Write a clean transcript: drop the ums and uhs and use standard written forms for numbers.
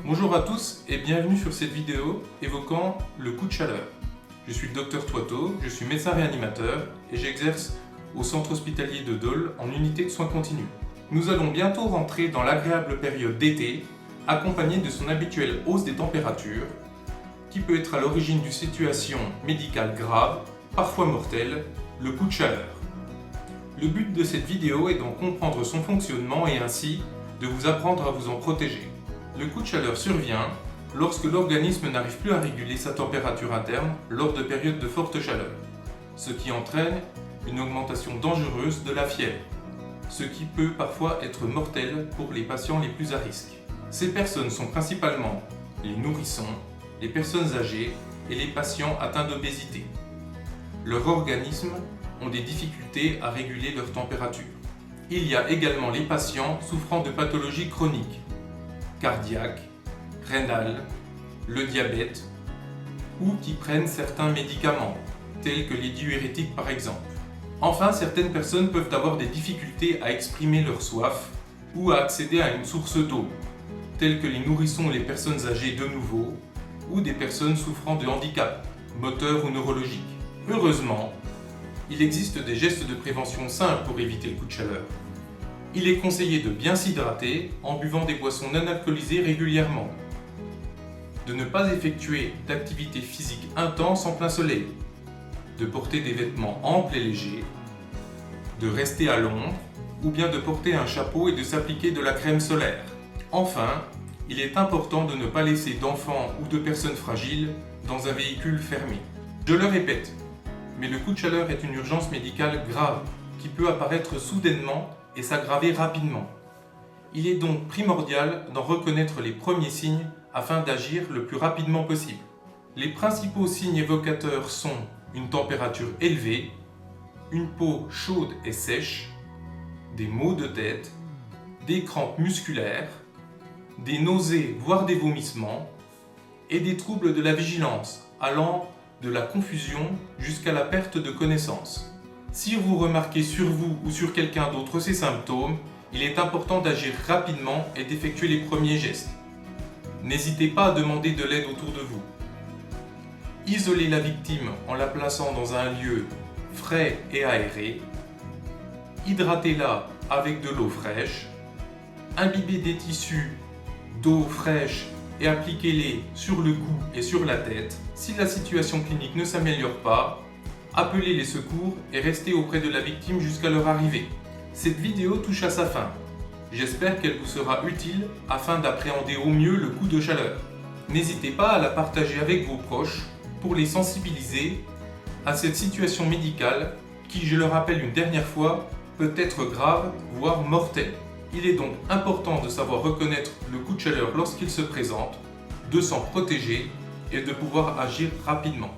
Bonjour à tous et bienvenue sur cette vidéo évoquant le coup de chaleur. Je suis le docteur Toiteau, je suis médecin réanimateur et j'exerce au centre hospitalier de Dole en unité de soins continus. Nous allons bientôt rentrer dans l'agréable période d'été, accompagnée de son habituelle hausse des températures, qui peut être à l'origine d'une situation médicale grave, parfois mortelle, le coup de chaleur. Le but de cette vidéo est d'en comprendre son fonctionnement et ainsi de vous apprendre à vous en protéger. Le coup de chaleur survient lorsque l'organisme n'arrive plus à réguler sa température interne lors de périodes de forte chaleur, ce qui entraîne une augmentation dangereuse de la fièvre, ce qui peut parfois être mortel pour les patients les plus à risque. Ces personnes sont principalement les nourrissons, les personnes âgées et les patients atteints d'obésité. Leur organisme ont des difficultés à réguler leur température. Il y a également les patients souffrant de pathologies chroniques, cardiaques, rénales, le diabète, ou qui prennent certains médicaments, tels que les diurétiques par exemple. Enfin, certaines personnes peuvent avoir des difficultés à exprimer leur soif ou à accéder à une source d'eau, telles que les nourrissons ou les personnes âgées de nouveau, ou des personnes souffrant de handicap, moteur ou neurologique. Heureusement, il existe des gestes de prévention simples pour éviter le coup de chaleur. Il est conseillé de bien s'hydrater en buvant des boissons non alcoolisées régulièrement, de ne pas effectuer d'activité physique intense en plein soleil, de porter des vêtements amples et légers, de rester à l'ombre ou bien de porter un chapeau et de s'appliquer de la crème solaire. Enfin, il est important de ne pas laisser d'enfants ou de personnes fragiles dans un véhicule fermé. Je le répète, mais le coup de chaleur est une urgence médicale grave qui peut apparaître soudainement et s'aggraver rapidement. Il est donc primordial d'en reconnaître les premiers signes afin d'agir le plus rapidement possible. Les principaux signes évocateurs sont une température élevée, une peau chaude et sèche, des maux de tête, des crampes musculaires, des nausées voire des vomissements et des troubles de la vigilance allant de la confusion jusqu'à la perte de connaissance. Si vous remarquez sur vous ou sur quelqu'un d'autre ces symptômes, il est important d'agir rapidement et d'effectuer les premiers gestes. N'hésitez pas à demander de l'aide autour de vous. Isolez la victime en la plaçant dans un lieu frais et aéré. Hydratez-la avec de l'eau fraîche. Imbibez des tissus d'eau fraîche et appliquez-les sur le cou et sur la tête. Si la situation clinique ne s'améliore pas, appelez les secours et restez auprès de la victime jusqu'à leur arrivée. Cette vidéo touche à sa fin. J'espère qu'elle vous sera utile afin d'appréhender au mieux le coup de chaleur. N'hésitez pas à la partager avec vos proches pour les sensibiliser à cette situation médicale qui, je le rappelle une dernière fois, peut être grave, voire mortelle. Il est donc important de savoir reconnaître le coup de chaleur lorsqu'il se présente, de s'en protéger et de pouvoir agir rapidement.